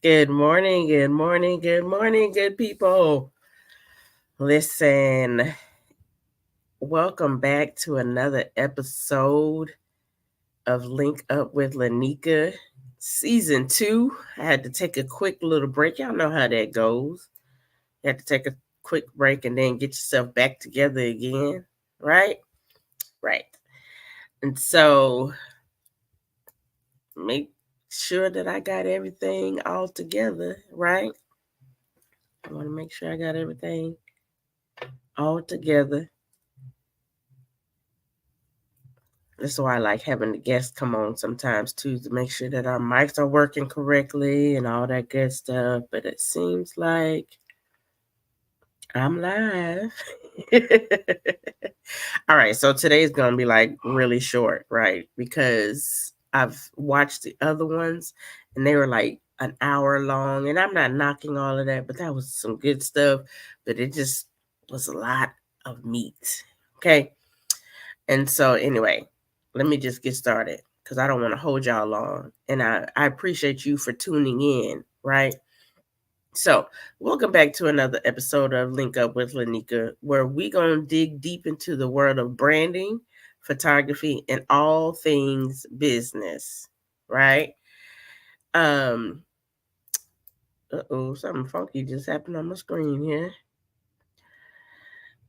Good morning, good morning, good morning, good people. Listen, welcome back to another episode of Link Up with Lineka, Season 2. I had to take a quick little break. Y'all know how that goes. You have to take a quick break and then get yourself back together again, right? Right. And so make sure that I got everything all together, right? I want to make sure I got everything all together. That's why I like having the guests come on sometimes too, to make sure that our mics are working correctly and all that good stuff. But it seems like I'm live. All right, so today's gonna be like really short, right? Because I've watched the other ones and they were like an hour long, and I'm not knocking all of that, but that was some good stuff. But it just was a lot of meat. Okay. And so, anyway, let me just get started because I don't want to hold y'all long. And I appreciate you for tuning in, right? So, welcome back to another episode of Link Up with Lineka, where we going to dig deep into the world of branding, photography, and all things business, right? Um, uh-oh, something funky just happened on my screen here.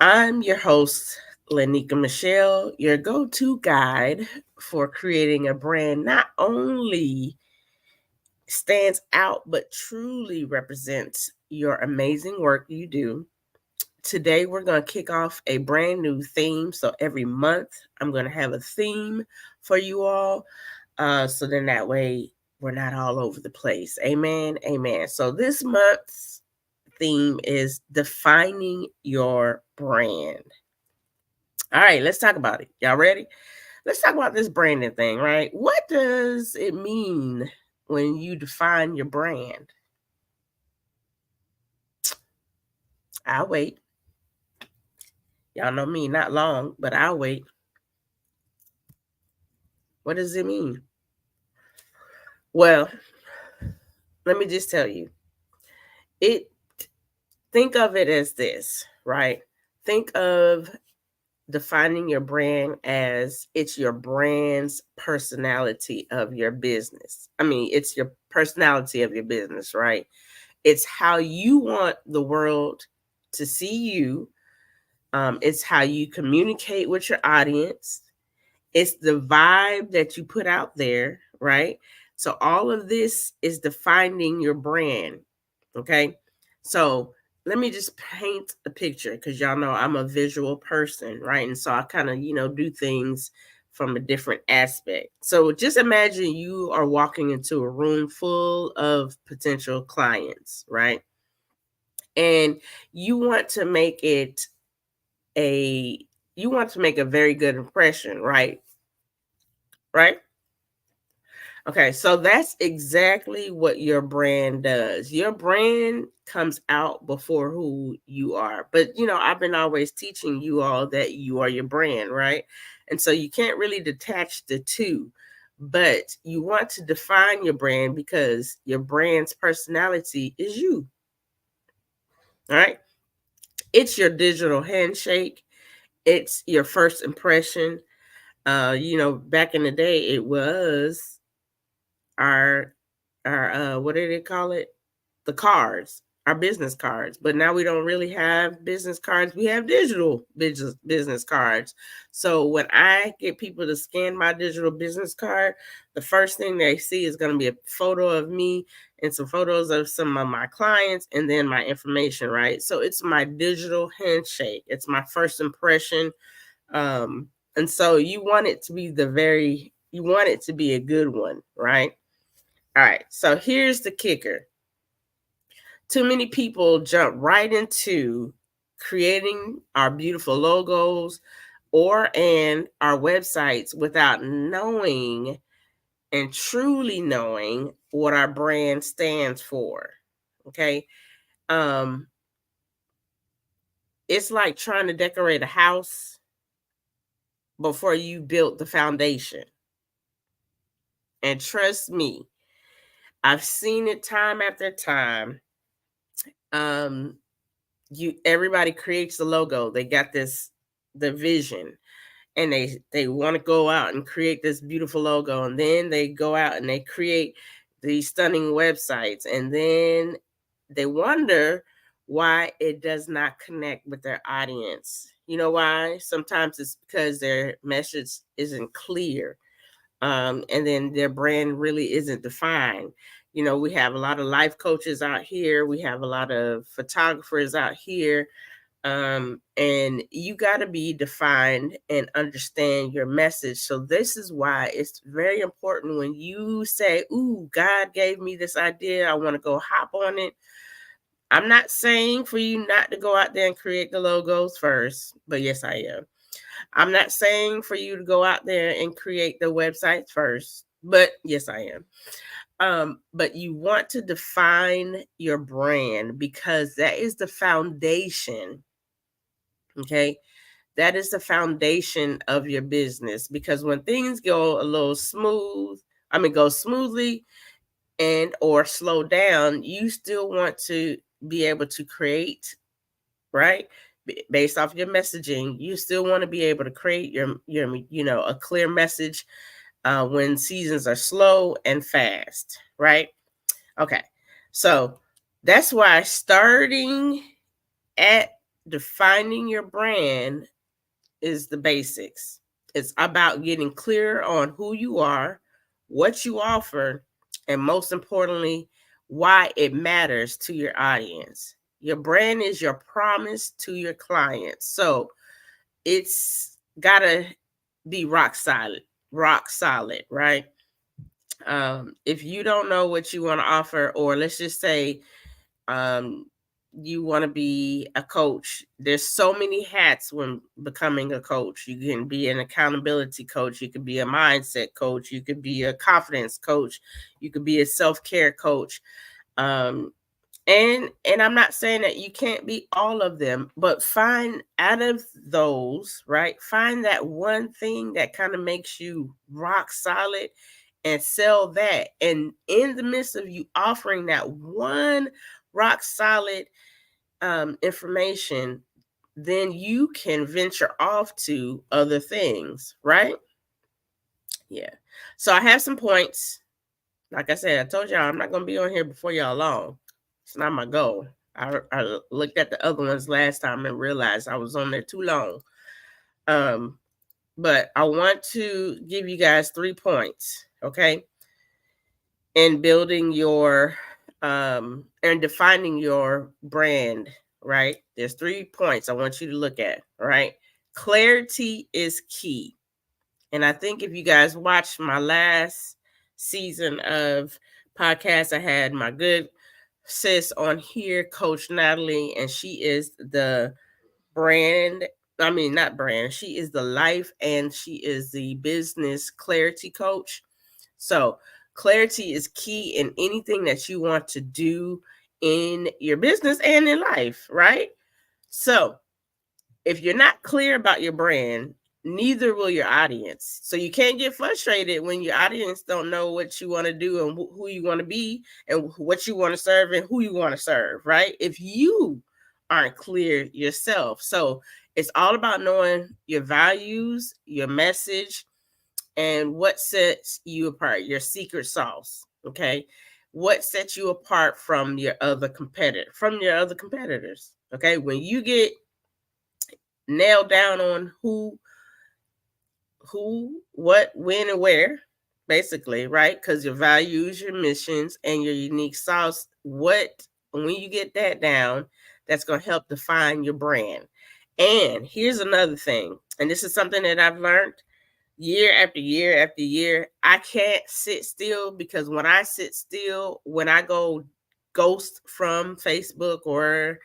I'm your host, Lineka Michelle, your go to guide for creating a brand not only stands out, but truly represents your amazing work you do. Today, we're going to kick off a brand new theme. So, every month, I'm going to have a theme for you all. So then that way, we're not all over the place. Amen. Amen. So, this month's theme is defining your brand. All right, let's talk about it. Y'all ready? Let's talk about this branding thing, right? What does it mean when you define your brand? I'll wait. Y'all know me, not long, but I'll wait. What does it mean? Well, let me just tell you. It think of it as this, right? Think of defining your brand as it's your brand's personality of your business. I mean, it's your personality of your business, right? It's how you want the world to see you. It's how you communicate with your audience. It's the vibe that you put out there, right? So all of this is defining your brand. Okay. So let me just paint a picture because y'all know I'm a visual person, right? And so I kind of, do things from a different aspect. So just imagine you are walking into a room full of potential clients, right? And you want to make it a you want to make a very good impression, right? Right? Okay, so that's exactly what your brand does. Your brand comes out before who you are. But, I've been always teaching you all that you are your brand, right? And so you can't really detach the two. But you want to define your brand because your brand's personality is you. All right? It's your digital handshake. It's your first impression. Back in the day, it was our what did they call it? The cards, our business cards. But now we don't really have business cards. We have digital business cards. So when I get people to scan my digital business card, the first thing they see is going to be a photo of me and some photos of some of my clients and then my information, right? So it's my digital handshake. It's my first impression. And so you want it to be you want it to be a good one, right? All right, so here's the kicker. Too many people jump right into creating our beautiful logos and our websites without knowing and truly knowing what our brand stands for. Okay. Um, it's like trying to decorate a house before you built the foundation. And trust me, I've seen it time after time. Everybody creates the logo. They got the vision, and they want to go out and create this beautiful logo, and then they go out and they create these stunning websites, and then they wonder why it does not connect with their audience. You know why? Sometimes it's because their message isn't clear, and then their brand really isn't defined. We have a lot of life coaches out here. We have a lot of photographers out here, and you got to be defined and understand your message. So this is why it's very important when you say, "Ooh, God gave me this idea. I want to go hop on it." I'm not saying for you not to go out there and create the logos first, but yes, I am. I'm not saying for you to go out there and create the websites first, but yes, I am. But you want to define your brand, because that is the foundation. Okay. That is the foundation of your business, because when things go a little go smoothly and or slow down, you still want to be able to create, right? Based off your messaging, you still want to be able to create your a clear message when seasons are slow and fast, right? Okay. So that's why starting at defining your brand is the basics. It's about getting clear on who you are, what you offer, and most importantly, why it matters to your audience. Your brand is your promise to your clients. So it's got to be rock solid, right? If you don't know what you want to offer, or let's just say um, you want to be a coach. There's so many hats when becoming a coach. You can be an accountability coach. You could be a mindset coach. You could be a confidence coach. You could be a self-care coach. Um, and I'm not saying that you can't be all of them, but find out of those, right? Find that one thing that kind of makes you rock solid and sell that. And in the midst of you offering that one rock solid information, then you can venture off to other things, right? Yeah. So I have some points. Like I said, I told y'all I'm not going to be on here before y'all long. It's not my goal. I looked at the other ones last time and realized I was on there too long. But I want to give you guys 3 points, okay? In building your and defining your brand, right? There's 3 points I want you to look at, right? Clarity is key. And I think if you guys watched my last season of podcast, I had my good sis on here, Coach Natalie, and she is the brand. I mean, not brand. She is the life and she is the business clarity coach. So, clarity is key in anything that you want to do in your business and in life, right? So, if you're not clear about your brand, neither will your audience. So you can't get frustrated when your audience don't know what you want to do and who you want to be and what you want to serve and who you want to serve, right? If you aren't clear yourself. So it's all about knowing your values, your message, and what sets you apart, your secret sauce, okay? What sets you apart from your other competitors, okay? When you get nailed down on who, what, when, and where, basically, right? Because your values, your missions, and your unique sauce, when you get that down, that's going to help define your brand. And here's another thing, and this is something that I've learned year after year after year. I can't sit still, because when I sit still, when I go ghost from Facebook or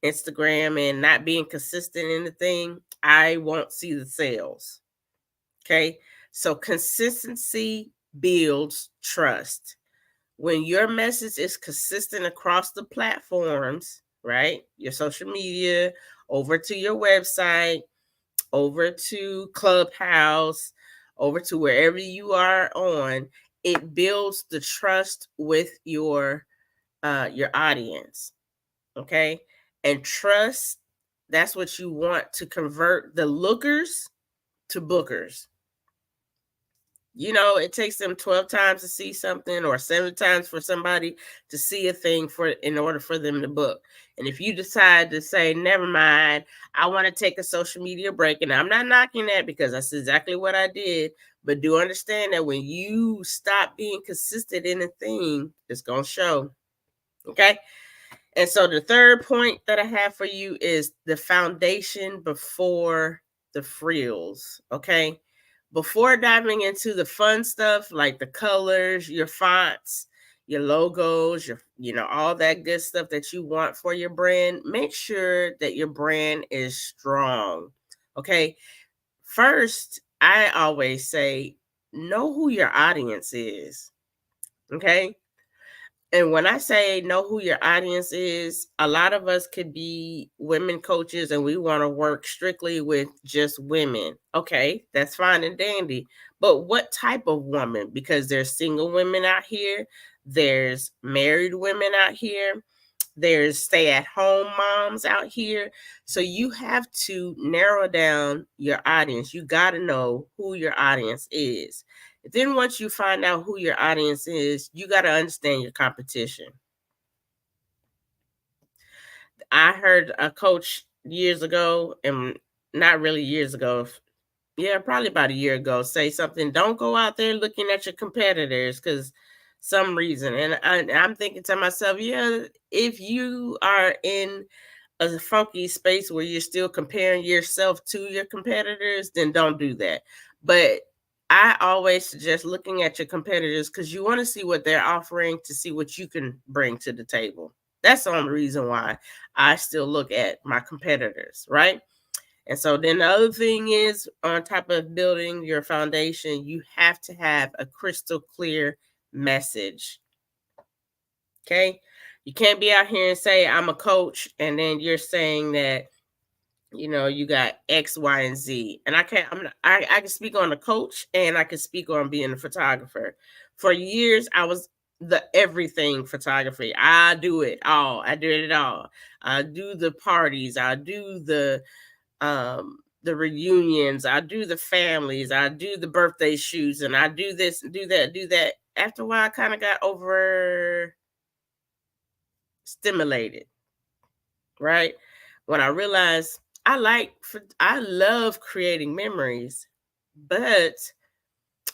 Instagram and not being consistent in the thing, I won't see the sales. Okay. So consistency builds trust. When your message is consistent across the platforms, right? Your social media, over to your website, over to Clubhouse, over to wherever you are on, it builds the trust with your audience. Okay. And trust, that's what you want to convert the lookers to bookers. You know, it takes them 12 times to see something or 7 times for somebody to see a thing for in order for them to book. And if you decide to say, never mind, I want to take a social media break, and I'm not knocking that because that's exactly what I did, but do understand that when you stop being consistent in a thing, it's going to show. Okay? And so the third point that I have for you is the foundation before the frills. Okay. Before diving into the fun stuff like the colors, your fonts, your logos, all that good stuff that you want for your brand, make sure that your brand is strong. Okay. First, I always say, know who your audience is. Okay. And when I say know who your audience is, a lot of us could be women coaches and we want to work strictly with just women. Okay, that's fine and dandy. But what type of woman? Because there's single women out here, there's married women out here, there's stay at home moms out here. So you have to narrow down your audience. You got to know who your audience is. Then once you find out who your audience is, you got to understand your competition. I heard a coach years ago, and not really years ago, yeah, probably about a year ago, say something, don't go out there looking at your competitors because some reason. And I'm thinking to myself, yeah, if you are in a funky space where you're still comparing yourself to your competitors, then don't do that. But I always suggest looking at your competitors because you want to see what they're offering to see what you can bring to the table. That's the only reason why I still look at my competitors, right? And so then the other thing is, on top of building your foundation, you have to have a crystal clear message. Okay. You can't be out here and say, I'm a coach, and then you're saying that, you got X, Y, and Z. And I can speak on a coach and I can speak on being a photographer. For years, I was the everything photography. I do it all. I do it all. I do the parties. I do the reunions. I do the families. I do the birthday shoots, and I do this, do that, do that. After a while, I kind of got over stimulated, right? When I realized I love creating memories, but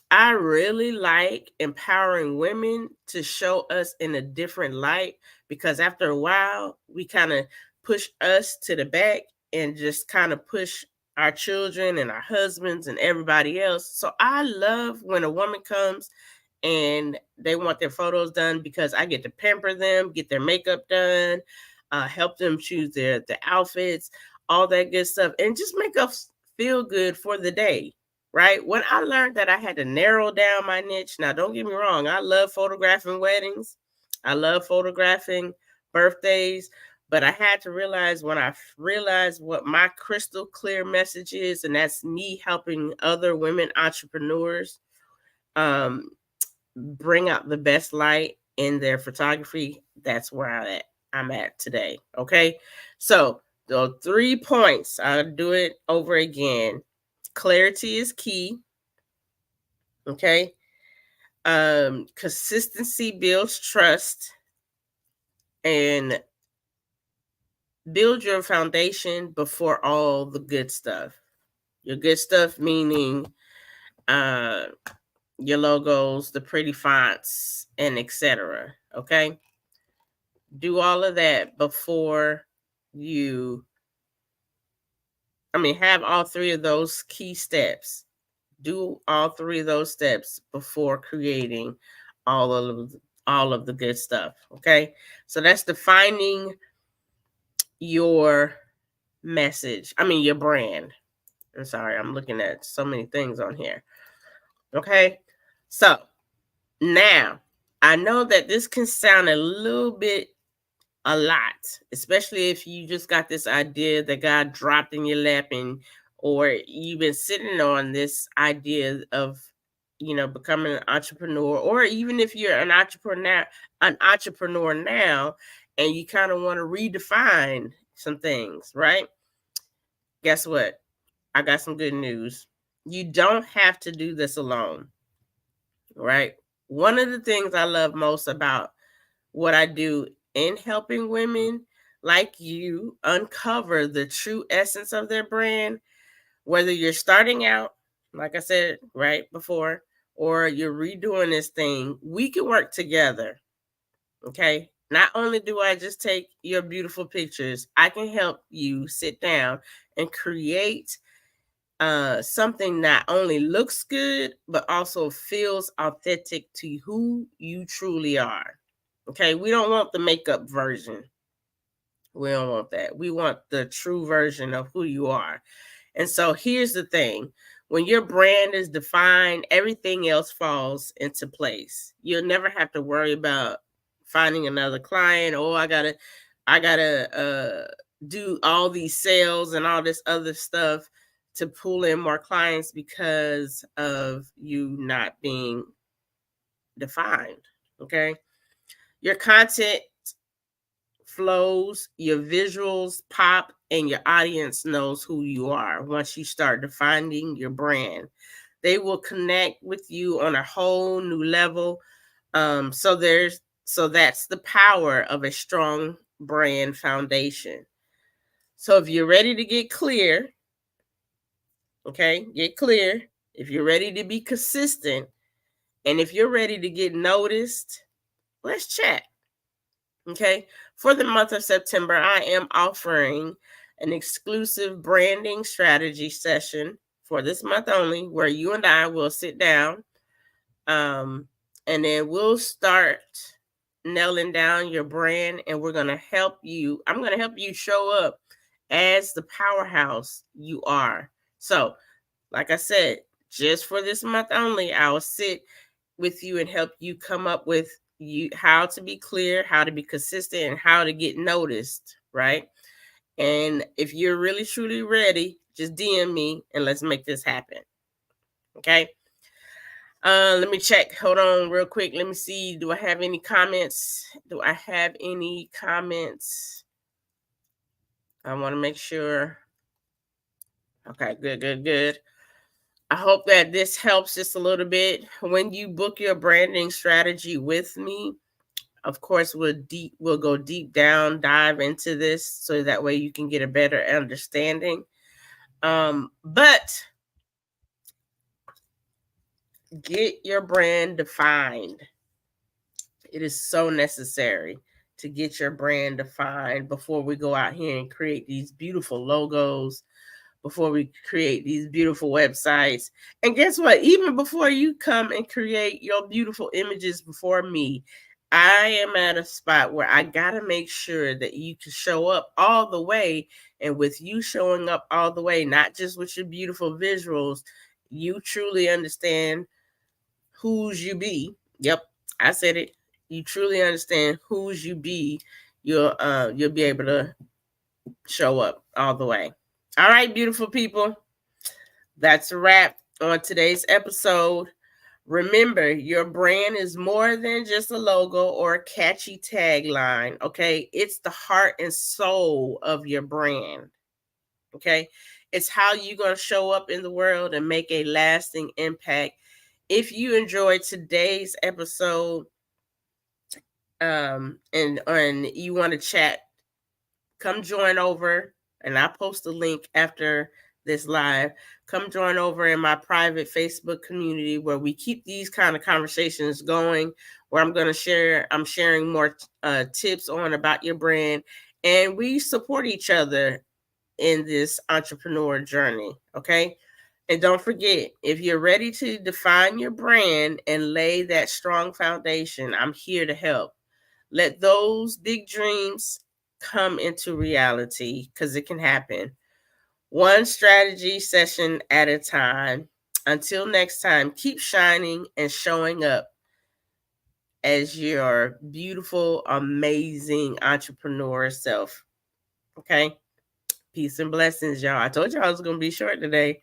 I really like empowering women to show us in a different light, because after a while, we kind of push us to the back and just kind of push our children and our husbands and everybody else. So I love when a woman comes and they want their photos done because I get to pamper them, get their makeup done, help them choose the outfits, all that good stuff, and just make us feel good for the day, right? When I learned that I had to narrow down my niche, now don't get me wrong, I love photographing weddings, I love photographing birthdays, but I had to realize, when I realized what my crystal clear message is, and that's me helping other women entrepreneurs bring out the best light in their photography, that's where I'm at today. Okay. So the 3 points, I'll do it over again. Clarity is key. Okay. Consistency builds trust, and build your foundation before all the good stuff. Your good stuff meaning your logos, the pretty fonts, and etc. Okay. Do all of that before have all 3 of those key steps. Do all 3 of those steps before creating all of the good stuff. Okay. So that's defining your message. Your brand. I'm sorry, I'm looking at so many things on here. Okay. So now I know that this can sound a little bit a lot, especially if you just got this idea that God dropped in your lap, or you've been sitting on this idea of becoming an entrepreneur, or even if you're an entrepreneur now, and you kind of want to redefine some things, right? Guess what? I got some good news. You don't have to do this alone, right? One of the things I love most about what I do in helping women like you uncover the true essence of their brand, whether you're starting out, like I said right before, or you're redoing this thing, we can work together. Okay. Not only do I just take your beautiful pictures, I can help you sit down and create something that only looks good, but also feels authentic to who you truly are. Okay. We don't want the makeup version. We don't want that. We want the true version of who you are. And so here's the thing. When your brand is defined, everything else falls into place. You'll never have to worry about finding another client. Oh, I gotta do all these sales and all this other stuff to pull in more clients because of you not being defined. Okay. Your content flows, your visuals pop, and your audience knows who you are once you start defining your brand. They will connect with you on a whole new level. So that's the power of a strong brand foundation. So if you're ready to get clear, okay, get clear. If you're ready to be consistent, and if you're ready to get noticed, let's chat. Okay. For the month of September, I am offering an exclusive branding strategy session for this month only, where you and I will sit down, and then we'll start nailing down your brand, and we're going to help you. I'm going to help you show up as the powerhouse you are. So, like I said, just for this month only, I'll sit with you and help you come up with how to be clear, how to be consistent, and how to get noticed, right? And if you're really truly ready, just DM me and let's make this happen. Okay. Let me check. Hold on real quick. Let me see. Do I have any comments? I want to make sure. Okay, good. I hope that this helps just a little bit. When you book your branding strategy with me, of course, we'll go deep down, dive into this so that way you can get a better understanding. But get your brand defined. It is so necessary to get your brand defined before we go out here and create these beautiful logos, before we create these beautiful websites. And guess what? Even before you come and create your beautiful images before me, I am at a spot where I got to make sure that you can show up all the way. And with you showing up all the way, not just with your beautiful visuals, you truly understand whose you be. Yep, I said it. You truly understand whose you be. You'll be able to show up all the way. All right, beautiful people. That's a wrap on today's episode. Remember, your brand is more than just a logo or a catchy tagline, okay? It's the heart and soul of your brand, okay? It's how you're going to show up in the world and make a lasting impact. If you enjoyed today's episode, and you want to chat, come join over, and I'll post a link after this live. Come join over in my private Facebook community where we keep these kind of conversations going, where I'm sharing more tips on about your brand, and we support each other in this entrepreneur journey. Okay. And don't forget, if you're ready to define your brand and lay that strong foundation, I'm here to help. Let those big dreams come into reality, because it can happen. One strategy session at a time. Until next time, keep shining and showing up as your beautiful, amazing entrepreneur self. Okay? Peace and blessings, y'all. I told y'all I was going to be short today.